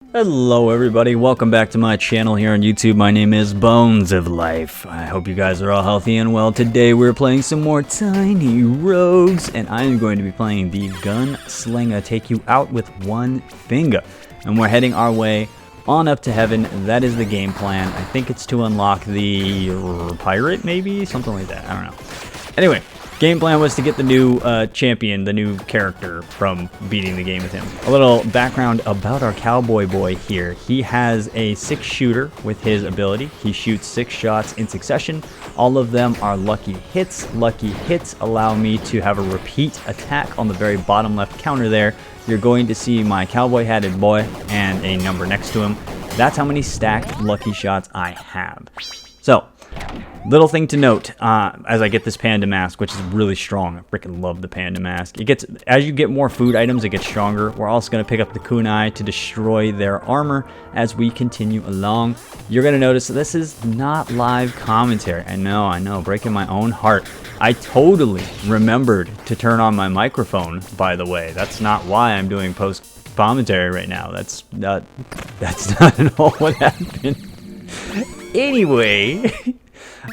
Hello everybody, welcome back to my channel here on YouTube. My name is Bones of Life. I hope you guys are all healthy and well. Today we're playing some more Tiny Rogues, and I am going to be playing the Gunslinger, take you out with one finger. And we're heading our way on up to heaven. That is the game plan. I think it's to unlock the pirate, maybe? Something like that, I don't know. Anyway, game plan was to get the new champion, the new character from beating the game with him. A little background about our cowboy boy here. He has a 6-shooter with his ability. He shoots 6 shots in succession. All of them are lucky hits. Lucky hits allow me to have a repeat attack on the very bottom left counter there. You're going to see my cowboy hatted boy and a number next to him. That's how many stacked lucky shots I have. So, little thing to note, as I get this panda mask, which is really strong. I freaking love the panda mask. It gets, as you get more food items, it gets stronger. We're also going to pick up the kunai to destroy their armor as we continue along. You're going to notice this is not live commentary. I know, breaking my own heart. I totally remembered to turn on my microphone, by the way. That's not why I'm doing post commentary right now. That's not at all what happened. Anyway,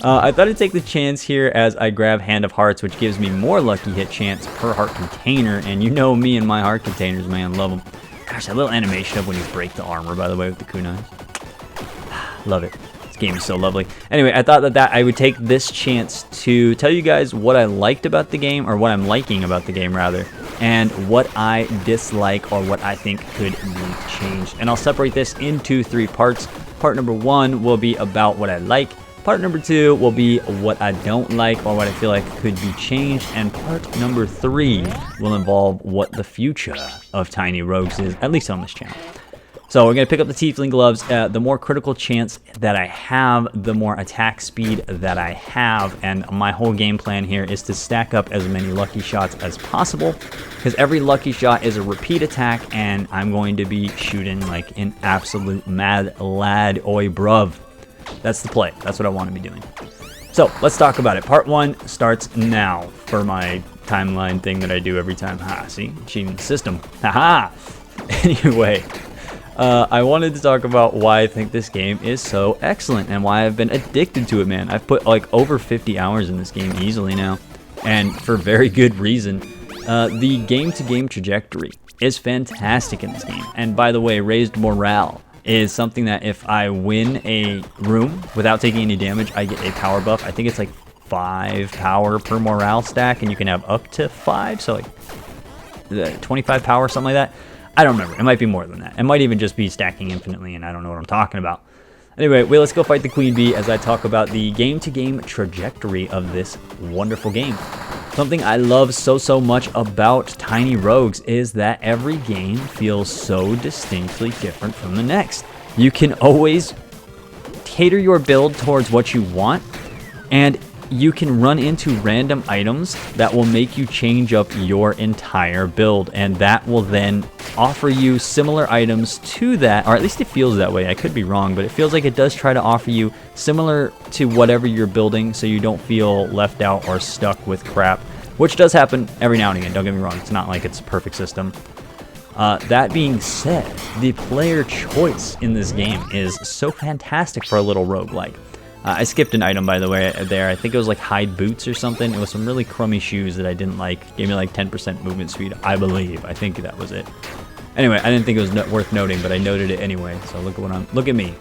I thought I'd take the chance here as I grab Hand of Hearts, which gives me more lucky hit chance per heart container. And you know me and my heart containers, man, love them. Gosh, that little animation of when you break the armor, by the way, with the kunai. Love it. This game is so lovely. Anyway, I thought that I would take this chance to tell you guys what I liked about the game, or what I'm liking about the game, rather, and what I dislike or what I think could be changed. And I'll separate this into 3 parts. Part number 1 will be about what I like. Part number 2 will be what I don't like or what I feel like could be changed. And part number 3 will involve what the future of Tiny Rogues is, at least on this channel. So we're going to pick up the Tiefling gloves. The more critical chance that I have, the more attack speed that I have. And my whole game plan here is to stack up as many lucky shots as possible, because every lucky shot is a repeat attack, and I'm going to be shooting like an absolute mad lad. Oi, bruv. That's the play. That's what I want to be doing. So let's talk about it. Part 1 starts now for my timeline thing that I do every time. See? Cheating the system. Haha! Anyway. I wanted to talk about why I think this game is so excellent and why I've been addicted to it, man. I've put like over 50 hours in this game easily now, and for very good reason. The game-to-game trajectory is fantastic in this game. And by the way, raised morale is something that if I win a room without taking any damage, I get a power buff. I think it's like 5 power per morale stack, and you can have up to 5, so like 25 power, something like that. I don't remember. It might be more than that. It might even just be stacking infinitely, and I don't know what I'm talking about. Anyway, let's go fight the Queen Bee as I talk about the game-to-game trajectory of this wonderful game. Something I love so much about Tiny Rogues is that every game feels so distinctly different from the next. You can always cater your build towards what you want, and you can run into random items that will make you change up your entire build, and that will then offer you similar items to that, or at least it feels that way. I could be wrong, but it feels like it does try to offer you similar to whatever you're building, so you don't feel left out or stuck with crap, which does happen every now and again. Don't get me wrong, it's not like it's a perfect system. That being said, the player choice in this game is so fantastic for a little roguelike. I skipped an item, by the way, there. I think it was like hide boots or something. It was some really crummy shoes that I didn't like. Gave me like 10% movement speed, I believe. I think that was it. Anyway, I didn't think it was worth noting, but I noted it anyway. So look at me.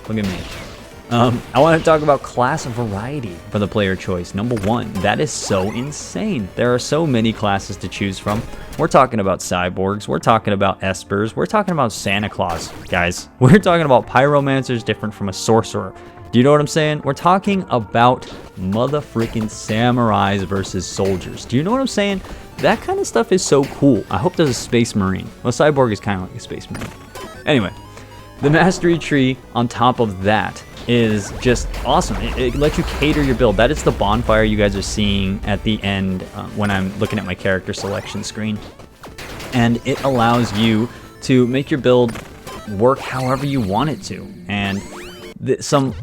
I want to talk about class variety for the player choice. Number 1, that is so insane. There are so many classes to choose from. We're talking about cyborgs. We're talking about espers. We're talking about Santa Claus, guys. We're talking about pyromancers different from a sorcerer. Do you know what I'm saying? We're talking about motherfreaking samurais versus soldiers. Do you know what I'm saying? That kind of stuff is so cool. I hope there's a space marine. Well, cyborg is kind of like a space marine. Anyway, the mastery tree on top of that is just awesome. It lets you cater your build. That is the bonfire you guys are seeing at the end when I'm looking at my character selection screen. And it allows you to make your build work however you want it to. And some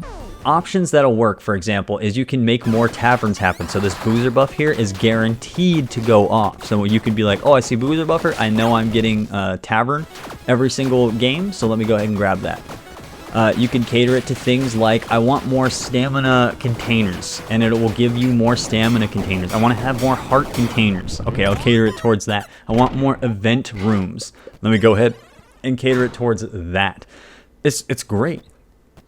options that'll work, for example, is you can make more taverns happen. So this boozer buff here is guaranteed to go off. So you could be like, oh, I see boozer buffer, I know I'm getting a tavern. every single game, so let me go ahead and grab that. You can cater it to things like, I want more stamina containers, and it will give you more stamina containers. I want to have more heart containers. Okay, I'll cater it towards that. I want more event rooms. Let me go ahead and cater it towards that. It's great.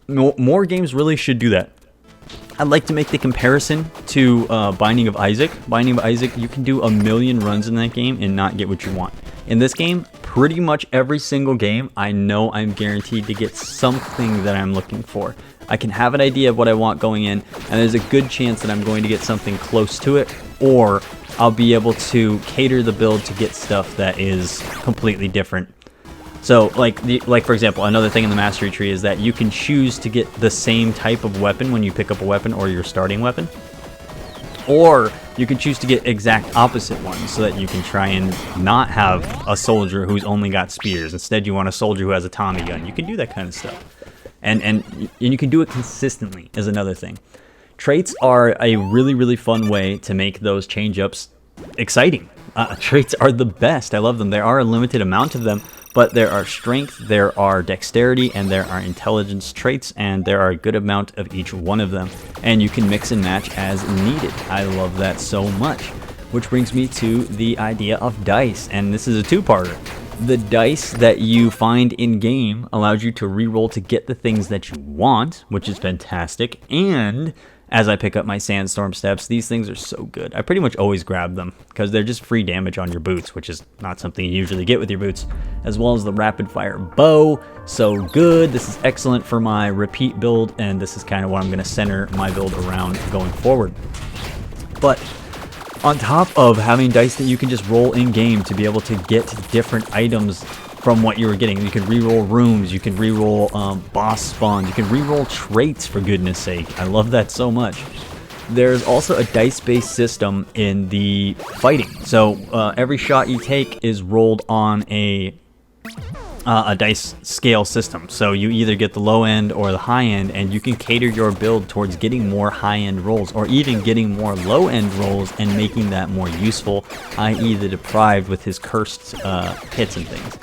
More games really should do that. I'd like to make the comparison to Binding of Isaac. Binding of Isaac, you can do a million runs in that game and not get what you want. In this game, pretty much every single game, I know I'm guaranteed to get something that I'm looking for. I can have an idea of what I want going in, and there's a good chance that I'm going to get something close to it, or I'll be able to cater the build to get stuff that is completely different. So, like for example, another thing in the mastery tree is that you can choose to get the same type of weapon when you pick up a weapon or your starting weapon. Or you can choose to get exact opposite ones so that you can try and not have a soldier who's only got spears. Instead, you want a soldier who has a Tommy gun. You can do that kind of stuff. And you can do it consistently is another thing. Traits are a really, really fun way to make those change-ups exciting. Traits are the best. I love them. There are a limited amount of them, but there are strength, there are dexterity, and there are intelligence traits, and there are a good amount of each one of them. And you can mix and match as needed. I love that so much. Which brings me to the idea of dice, and this is a two-parter. The dice that you find in-game allows you to reroll to get the things that you want, which is fantastic, and as I pick up my sandstorm steps, these things are so good. I pretty much always grab them because they're just free damage on your boots, which is not something you usually get with your boots, as well as the rapid fire bow. So good. This is excellent for my repeat build, and this is kind of what I'm going to center my build around going forward. But on top of having dice that you can just roll in game to be able to get different items from what you were getting, you can reroll rooms, you can reroll boss spawns, you can reroll traits, for goodness sake. I love that so much. There's also a dice-based system in the fighting. So every shot you take is rolled on a dice scale system. So you either get the low end or the high end, and you can cater your build towards getting more high end rolls, or even getting more low end rolls and making that more useful, i.e. the deprived with his cursed hits and things.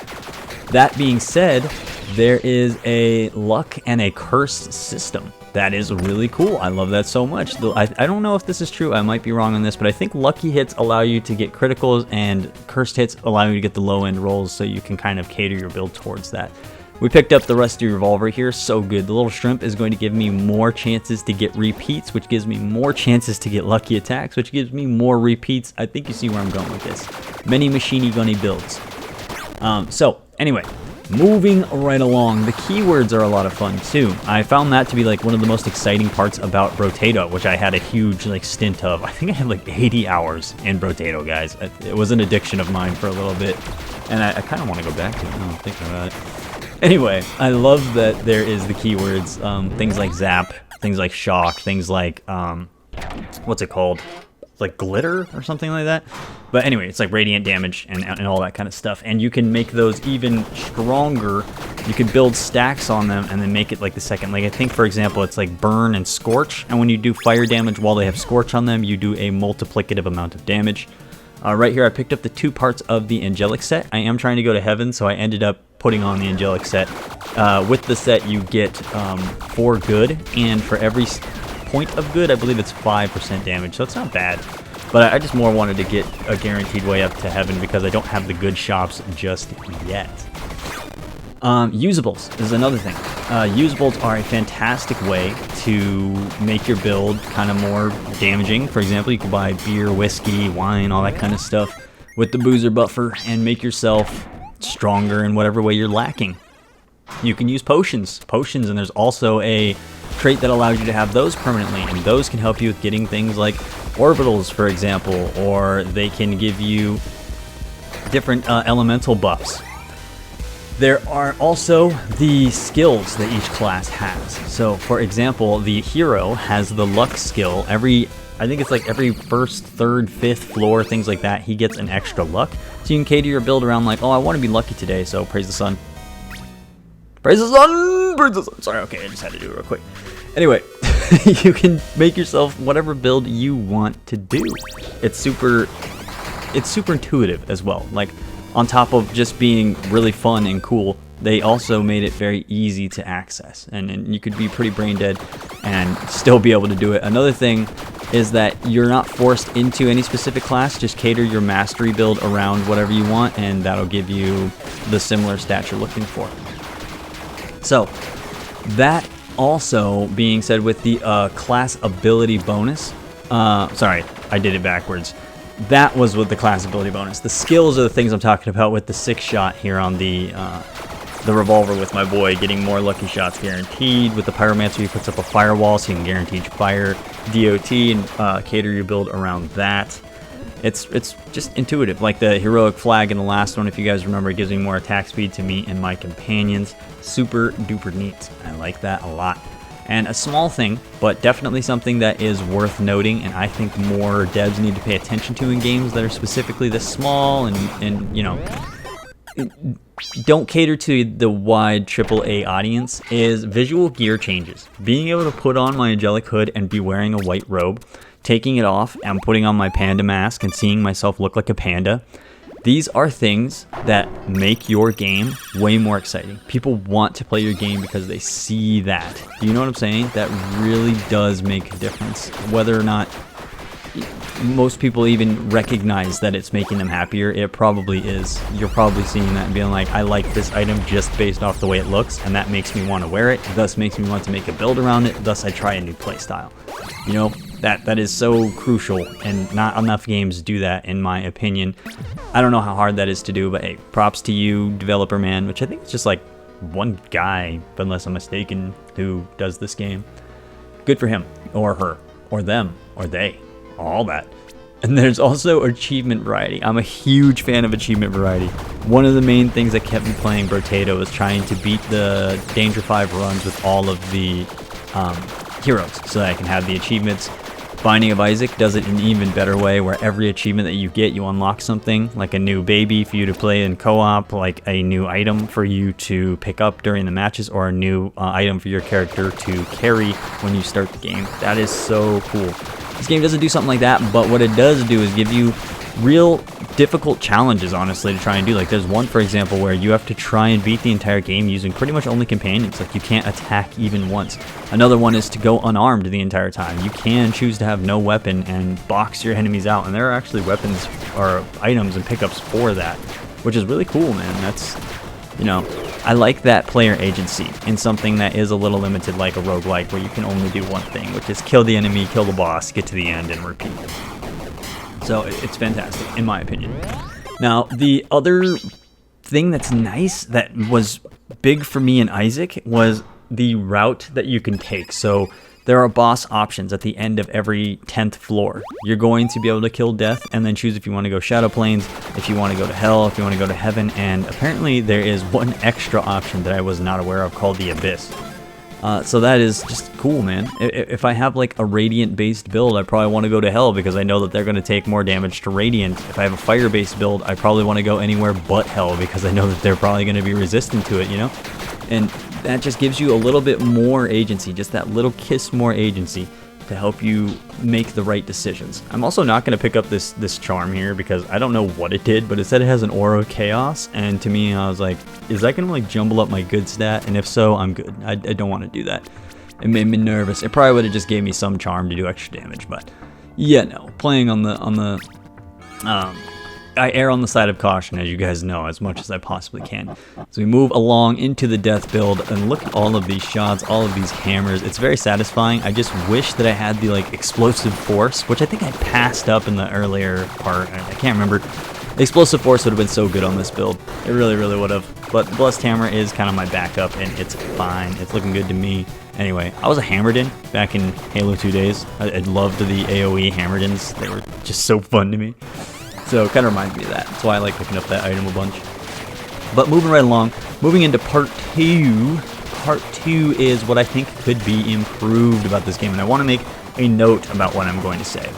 That being said, there is a luck and a cursed system. That is really cool. I love that so much. I don't know if this is true. I might be wrong on this, but I think lucky hits allow you to get criticals and cursed hits allow you to get the low end rolls, so you can kind of cater your build towards that. We picked up the rusty revolver here. So good. The little shrimp is going to give me more chances to get repeats, which gives me more chances to get lucky attacks, which gives me more repeats. I think you see where I'm going with this. Many machine-y gunny builds. So anyway, moving right along, the keywords are a lot of fun too. I found that to be like one of the most exciting parts about Brotato, which I had a huge stint of. I think I had like 80 hours in Brotato, guys. It was an addiction of mine for a little bit, and I kind of want to go back to it now I'm thinking about it. Anyway, I love that there is the keywords, things like zap, things like shock, things like, what's it called? Like glitter or something like that. But anyway, it's like radiant damage and all that kind of stuff, and you can make those even stronger. You can build stacks on them and then make it like the second. Like I think, for example, it's like burn and scorch, and when you do fire damage while they have scorch on them, you do a multiplicative amount of damage. Right here I picked up the two parts of the angelic set. I am trying to go to heaven, so I ended up putting on the angelic set. With the set you get 4 good, and for every point of good, I believe it's 5% damage, so it's not bad. But I just more wanted to get a guaranteed way up to heaven because I don't have the good shops just yet. Usables is another thing. Usables are a fantastic way to make your build kind of more damaging. For example, you can buy beer, whiskey, wine, all that kind of stuff with the boozer buffer and make yourself stronger in whatever way you're lacking. You can use potions, and there's also a trait that allows you to have those permanently, and those can help you with getting things like orbitals, for example, or they can give you different elemental buffs. There are also the skills that each class has. So, for example, the hero has the luck skill. I think it's like every first, third, fifth floor, things like that, he gets an extra luck. So you can cater your build around like, oh, I want to be lucky today, so praise the sun. Praise the sun! Praise the sun! Sorry, okay, I just had to do it real quick. Anyway, you can make yourself whatever build you want to do. It's super intuitive as well. Like, on top of just being really fun and cool, they also made it very easy to access, and you could be pretty brain dead and still be able to do it. Another thing is that you're not forced into any specific class. Just cater your mastery build around whatever you want, and that'll give you the similar stats you're looking for. So that also being said, with the class ability bonus, sorry, I did it backwards. That was with the class ability bonus. The skills are the things I'm talking about with the 6-shot here on the revolver with my boy, getting more lucky shots guaranteed. With the pyromancer, he puts up a firewall so you can guarantee fire DOT and cater your build around that. It's just intuitive, like the heroic flag in the last one. If you guys remember, it gives me more attack speed to me and my companions. Super duper neat. I like that a lot. And a small thing, but definitely something that is worth noting, and I think more devs need to pay attention to in games that are specifically this small and you know, don't cater to the wide AAA audience, is visual gear changes. Being able to put on my angelic hood and be wearing a white robe, taking it off and putting on my panda mask and seeing myself look like a panda. These are things that make your game way more exciting. People want to play your game because they see that. You know what I'm saying? That really does make a difference. Whether or not most people even recognize that it's making them happier, it probably is. You're probably seeing that and being like, I like this item just based off the way it looks, and that makes me want to wear it, thus makes me want to make a build around it, thus I try a new playstyle. You know, that is so crucial, and not enough games do that, in my opinion. I don't know how hard that is to do, but hey, props to you, developer man, which I think is just like one guy, unless I'm mistaken, who does this game. Good for him, or her, or them, or they, all that. And there's also achievement variety. I'm a huge fan of achievement variety. One of the main things that kept me playing Brotato is trying to beat the Danger 5 runs with all of the heroes, so that I can have the achievements. Binding of Isaac does it in an even better way, where every achievement that you get, you unlock something, like a new baby for you to play in co-op, like a new item for you to pick up during the matches, or a new item for your character to carry when you start the game. That is so cool. This game doesn't do something like that, but what it does do is give you real difficult challenges, honestly, to try and do. Like, there's one, for example, where you have to try and beat the entire game using pretty much only companions. Like, you can't attack even once. Another one is to go unarmed the entire time. You can choose to have no weapon and box your enemies out, and there are actually weapons or items and pickups for that, which is really cool, man. That's, you know, I like that player agency in something that is a little limited, like a roguelike, where you can only do one thing, which is kill the enemy, kill the boss, get to the end, and repeat. So it's fantastic, in my opinion. Now, the other thing that's nice, that was big for me in Isaac, was the route that you can take. So there are boss options at the end of every 10th floor. You're going to be able to kill death and then choose if you want to go Shadow Plains, if you want to go to hell, if you want to go to heaven, and apparently there is one extra option that I was not aware of called the Abyss. So that is just cool, man. If I have like a Radiant-based build, I probably want to go to Hell because I know that they're going to take more damage to Radiant. If I have a Fire-based build, I probably want to go anywhere but Hell because I know that they're probably going to be resistant to it, you know? And that just gives you a little bit more agency, just that little kiss more agency to help you make the right decisions. I'm also not going to pick up this charm here because I don't know what it did, but it said it has an aura of chaos, and to me I was like, is that going to like jumble up my good stat? And if so, I'm good. I don't want to do that. It made me nervous. It probably would have just gave me some charm to do extra damage, but yeah, no. Playing on the I err on the side of caution, as you guys know, as much as I possibly can. So we move along into the death build, and look at all of these shots, all of these hammers. It's very satisfying. I just wish that I had the like explosive force, which I think I passed up in the earlier part. I can't remember. The explosive force would have been so good on this build. It really, really would have. But Blessed Hammer is kind of my backup, and it's fine. It's looking good to me. Anyway, I was a Hammerdin back in Halo 2 days. I loved the AoE Hammerdins. They were just so fun to me. So it kind of reminds me of that. That's why I like picking up that item a bunch. But moving right along, moving into part 2. Part 2 is what I think could be improved about this game, and I want to make a note about what I'm going to say.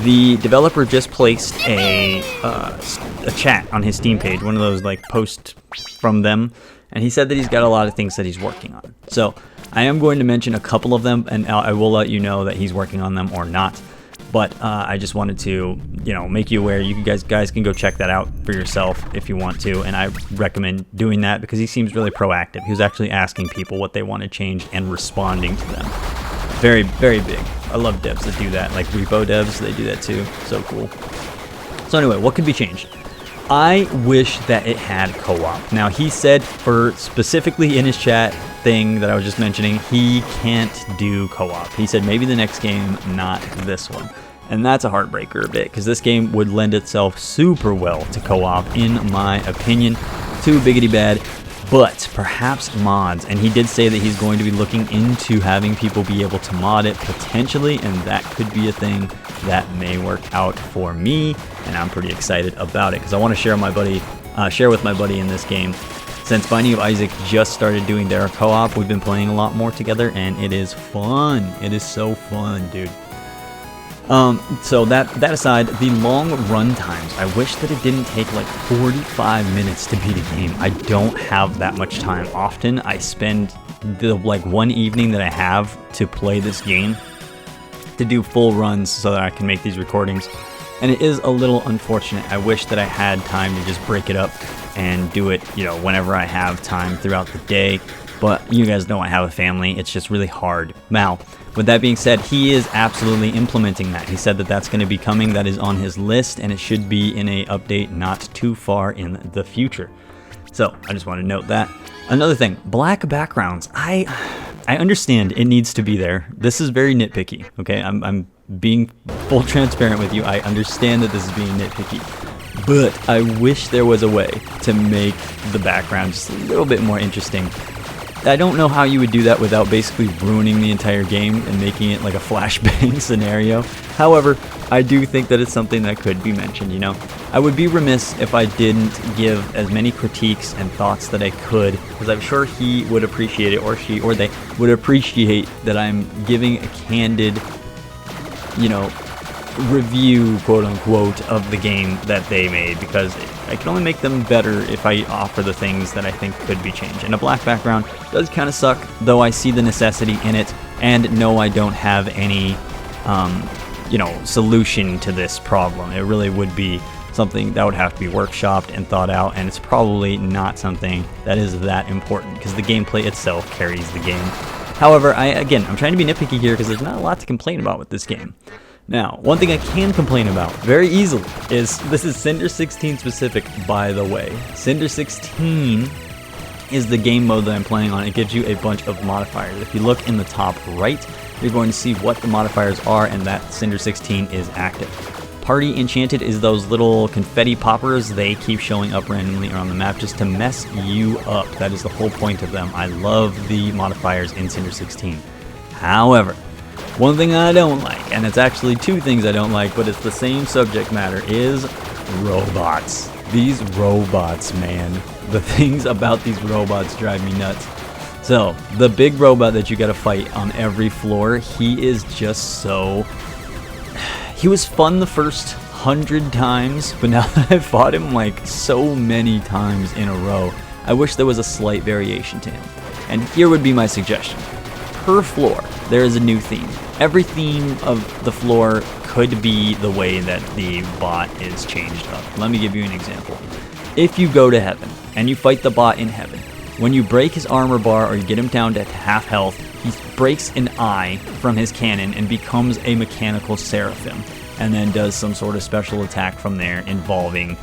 The developer just placed a chat on his Steam page, one of those like posts from them, and he said that he's got a lot of things that he's working on. So I am going to mention a couple of them, and I will let you know that he's working on them or not. But I just wanted to, make you aware. You guys can go check that out for yourself if you want to, and I recommend doing that because he seems really proactive. He was actually asking people what they want to change and responding to them. Very, very big. I love devs that do that, like repo devs. They do that too. So cool. So anyway, what could be changed? I wish that it had co-op. Now, he said specifically in his chat thing that I was just mentioning, he can't do co-op. He said maybe the next game, not this one. And that's a heartbreaker a bit, because this game would lend itself super well to co-op, in my opinion. Too biggity bad. But perhaps mods, and he did say that he's going to be looking into having people be able to mod it potentially, and that could be a thing that may work out for me, and I'm pretty excited about it because I want to share with my buddy in this game. Since Binding of Isaac just started doing their co-op, we've been playing a lot more together, and it is fun. It is so fun, dude. So that aside, the long run times, I wish that it didn't take like 45 minutes to beat a game. I don't have that much time. Often I spend the one evening that I have to play this game to do full runs so that I can make these recordings. And it is a little unfortunate. I wish that I had time to just break it up and do it, whenever I have time throughout the day. But you guys know I have a family. It's just really hard. Now, with that being said, he is absolutely implementing that. He said that that's going to be coming. That is on his list, and it should be in a update not too far in the future. So I just want to note that. Another thing, black backgrounds. I understand it needs to be there. This is very nitpicky. Okay, I'm being full transparent with you. I understand that this is being nitpicky, but I wish there was a way to make the background just a little bit more interesting. I don't know how you would do that without basically ruining the entire game and making it like a flashbang scenario. However, I do think that it's something that could be mentioned, I would be remiss if I didn't give as many critiques and thoughts that I could, because I'm sure he would appreciate it, or she, or they would appreciate that I'm giving a candid, review, quote unquote, of the game that they made, because I can only make them better if I offer the things that I think could be changed. And a black background does kind of suck, though I see the necessity in it, and no, I don't have any, solution to this problem. It really would be something that would have to be workshopped and thought out, and it's probably not something that is that important, because the gameplay itself carries the game. However, I'm trying to be nitpicky here because there's not a lot to complain about with this game. Now, one thing I can complain about very easily is, this is Cinder 16 specific, by the way. Cinder 16 is the game mode that I'm playing on. It gives you a bunch of modifiers. If you look in the top right, you're going to see what the modifiers are, and that Cinder 16 is active. Party Enchanted is those little confetti poppers. They keep showing up randomly around the map just to mess you up. That is the whole point of them. I love the modifiers in Cinder 16. However, one thing I don't like, and it's actually two things I don't like, but it's the same subject matter, is robots. These robots, man. The things about these robots drive me nuts. So, the big robot that you gotta fight on every floor, he is just so... He was fun the first 100 times, but now that I've fought him like so many times in a row, I wish there was a slight variation to him. And here would be my suggestion. Per floor, there is a new theme. Every theme of the floor could be the way that the bot is changed up. Let me give you an example. If you go to heaven and you fight the bot in heaven, when you break his armor bar or you get him down to half health, he breaks an eye from his cannon and becomes a mechanical seraphim, and then does some sort of special attack from there involving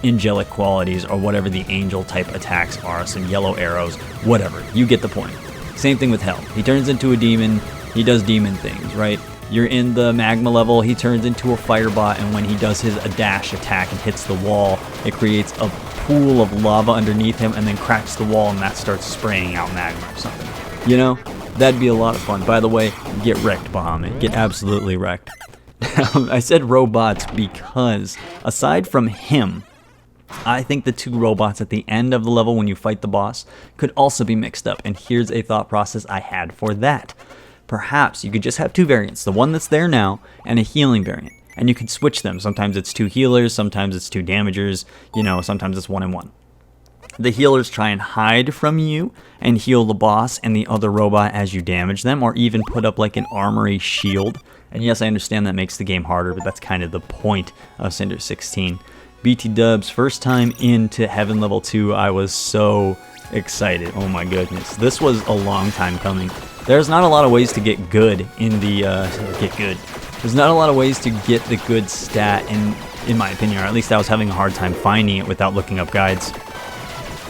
angelic qualities or whatever the angel type attacks are, some yellow arrows, whatever. You get the point. Same thing with hell. He turns into a demon. He does demon things, right? You're in the magma level, he turns into a firebot, and when he does his dash attack and hits the wall, it creates a pool of lava underneath him and then cracks the wall, and that starts spraying out magma or something. That'd be a lot of fun. By the way, get wrecked, Buhbye. Get absolutely wrecked. I said robots because, aside from him, I think the two robots at the end of the level when you fight the boss could also be mixed up, and here's a thought process I had for that. Perhaps you could just have two variants, the one that's there now and a healing variant, and you could switch them. Sometimes it's two healers, sometimes it's two damagers, sometimes it's 1 and 1. The healers try and hide from you and heal the boss and the other robot as you damage them, or even put up like an armory shield. And yes, I understand that makes the game harder, but that's kind of the point of Cinder 16. BT Dubs, first time into Heaven Level 2, I was so excited. Oh my goodness. This was a long time coming. There's not a lot of ways to get good in the, There's not a lot of ways to get the good stat, in my opinion, or at least I was having a hard time finding it without looking up guides.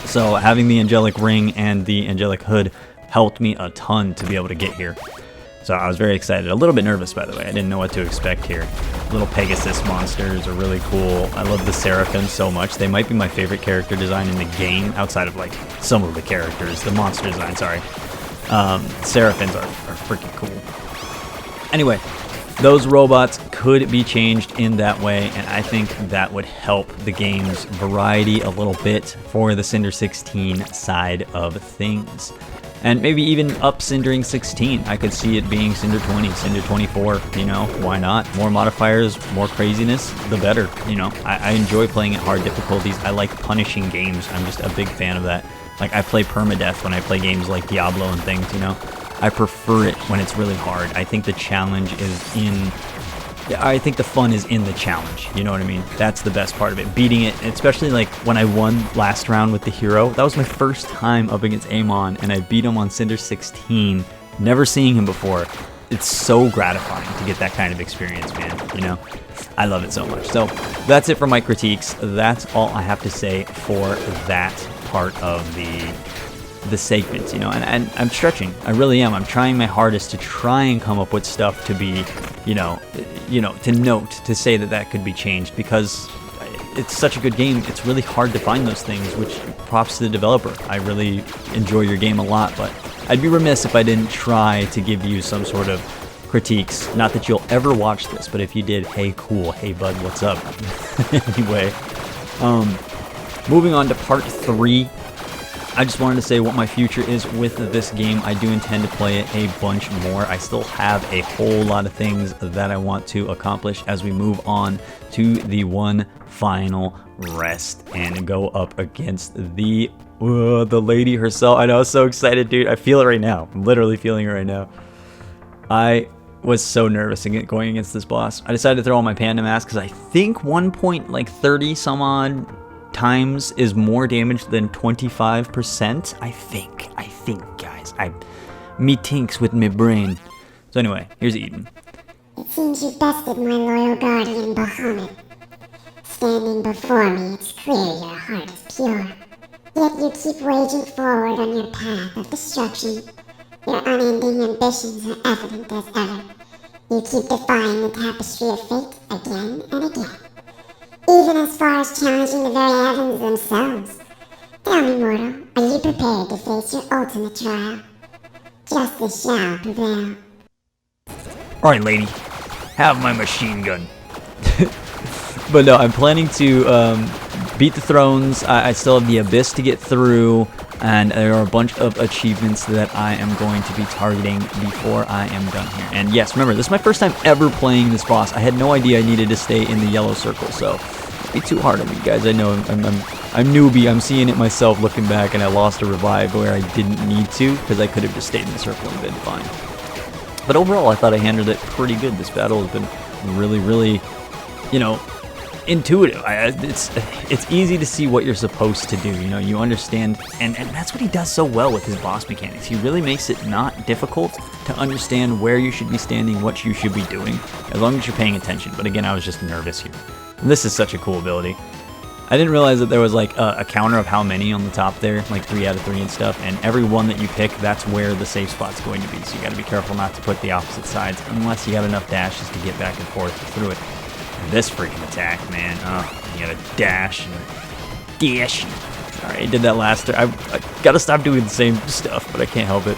So having the Angelic Ring and the Angelic Hood helped me a ton to be able to get here. So I was very excited. A little bit nervous, by the way. I didn't know what to expect here. Little Pegasus monsters are really cool. I love the Seraphim so much. They might be my favorite character design in the game, outside of like some of the characters. The monster design, sorry. Seraphims are freaking cool. Anyway, those robots could be changed in that way, and I think that would help the game's variety a little bit for the Cinder 16 side of things. And maybe even up Cindering 16. I could see it being Cinder 20, Cinder 24, you know, why not? More modifiers, more craziness, the better, you know. I enjoy playing at hard difficulties. I like punishing games. I'm just a big fan of that. Like, I play permadeath when I play games like Diablo and things, you know. I prefer it when it's really hard. I think the challenge is in... I think the fun is in the challenge, you know what I mean? That's the best part of it. Beating it, especially like when I won last round with the hero. That was my first time up against Amon, and I beat him on Cinder 16, never seeing him before. It's so gratifying to get that kind of experience, man, you know? I love it so much. So that's it for my critiques. That's all I have to say for that part of the segment, you know, and I'm stretching. I really am. I'm trying my hardest to try and come up with stuff to be, you know, to note, to say that could be changed, because it's such a good game. It's really hard to find those things, which props to the developer. I really enjoy your game a lot, but I'd be remiss if I didn't try to give you some sort of critiques. Not that you'll ever watch this, but if you did, hey, cool, hey, bud, what's up? Anyway, moving on to part 3. I just wanted to say what my future is with this game. I do intend to play it a bunch more. I still have a whole lot of things that I want to accomplish as we move on to the one final rest and go up against the lady herself. I know, I'm so excited, dude. I feel it right now. I'm literally feeling it right now. I was so nervous going against this boss. I decided to throw on my panda mask because I think 1.30 some odd times is more damage than 25%. I think, guys. Me tinks with my brain. So anyway, here's Eden. It seems you bested my loyal guardian, Buhbye. Standing before me, it's clear your heart is pure. Yet you keep waging forward on your path of destruction. Your unending ambitions are evident as ever. You keep defying the tapestry of fate again and again. Even as far as challenging the very heavens themselves. Tell me, mortal, are you prepared to face your ultimate trial? Justice shall prevail. Alright, lady. Have my machine gun. But no, I'm planning to beat the thrones. I still have the abyss to get through, and there are a bunch of achievements that I am going to be targeting before I am done here. And yes, remember, this is my first time ever playing this boss. I had no idea I needed to stay in the yellow circle, so don't be too hard on me, guys. I know I'm newbie. I'm seeing it myself looking back, and I lost a revive where I didn't need to, because I could have just stayed in the circle and been fine. But overall, I thought I handled it pretty good. This battle has been really, really, you know, intuitive. It's easy to see what you're supposed to do. You know, you understand, and that's what he does so well with his boss mechanics. He really makes it not difficult to understand where you should be standing, what you should be doing, as long as you're paying attention. But again, I was just nervous here. And this is such a cool ability. I didn't realize that there was like a counter of how many on the top there, like 3 out of 3 and stuff, and every one that you pick, that's where the safe spot's going to be. So you gotta be careful not to put the opposite sides, unless you got enough dashes to get back and forth through it. This freaking attack, man. Oh, you gotta dash and dash. Alright, I did that last time. I gotta stop doing the same stuff, but I can't help it.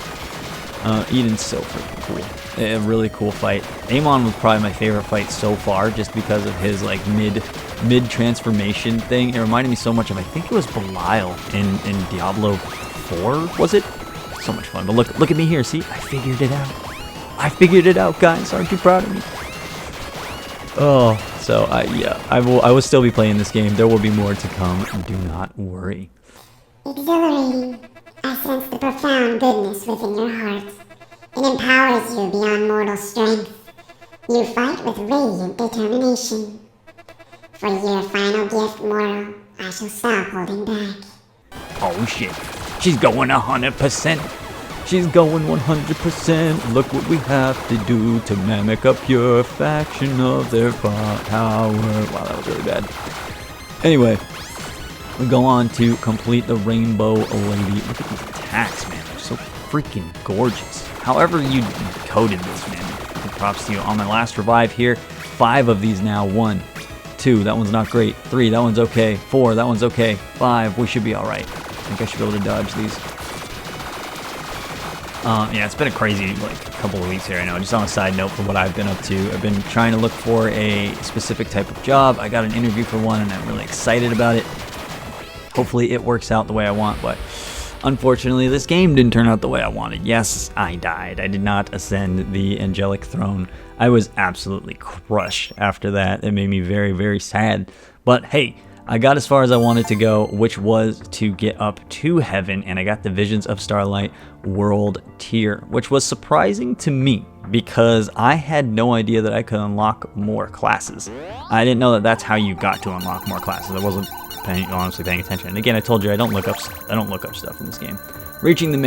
Eden's so freaking cool. A really cool fight. Amon was probably my favorite fight so far, just because of his like mid transformation thing. It reminded me so much of, I think it was Belial in Diablo 4, was it? So much fun. But look at me here, see? I figured it out. I figured it out, guys. Aren't you proud of me? Oh, so yeah, I will still be playing this game. There will be more to come. Do not worry. Exhilarating. I sense the profound goodness within your heart. It empowers you beyond mortal strength. You fight with radiant determination. For your final gift, mortal, I shall stop holding back. Oh shit. She's going 100%. She's going 100%. Look what we have to do to mimic a pure faction of their power. Wow, that was really bad. Anyway, we go on to complete the Rainbow Lady. Look at these attacks, man. They're so freaking gorgeous. However you coded this, man. Props to you. On my last revive here, 5 of these now. 1, 2, that one's not great. 3, that one's okay. 4, that one's okay. 5, we should be alright. I think I should be able to dodge these. Yeah, it's been a crazy couple of weeks here. I know. Just on a side note for what I've been up to, I've been trying to look for a specific type of job. I got an interview for one, and I'm really excited about it. Hopefully, it works out the way I want. But unfortunately, this game didn't turn out the way I wanted. Yes, I died. I did not ascend the angelic throne. I was absolutely crushed after that. It made me very, very sad. But hey, I got as far as I wanted to go, which was to get up to heaven, and I got the Visions of Starlight World tier, which was surprising to me because I had no idea that I could unlock more classes. I didn't know that that's how you got to unlock more classes. I wasn't honestly paying attention. And again, I told you I don't look up stuff in this game. Reaching the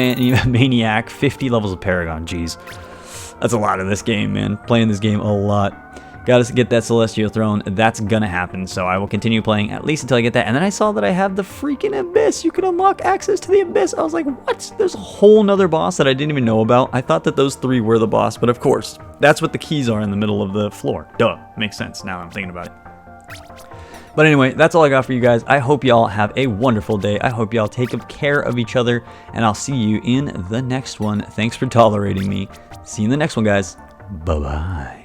Maniac, 50 levels of Paragon. Jeez, that's a lot of this game, man. Playing this game a lot. Got to get that Celestial Throne. That's gonna happen, so I will continue playing at least until I get that. And then I saw that I have the freaking Abyss. You can unlock access to the Abyss. I was like, what? There's a whole nother boss that I didn't even know about. I thought that those 3 were the boss, but of course, that's what the keys are in the middle of the floor. Duh. Makes sense now that I'm thinking about it. But anyway, that's all I got for you guys. I hope y'all have a wonderful day. I hope y'all take care of each other, and I'll see you in the next one. Thanks for tolerating me. See you in the next one, guys. Bye-bye.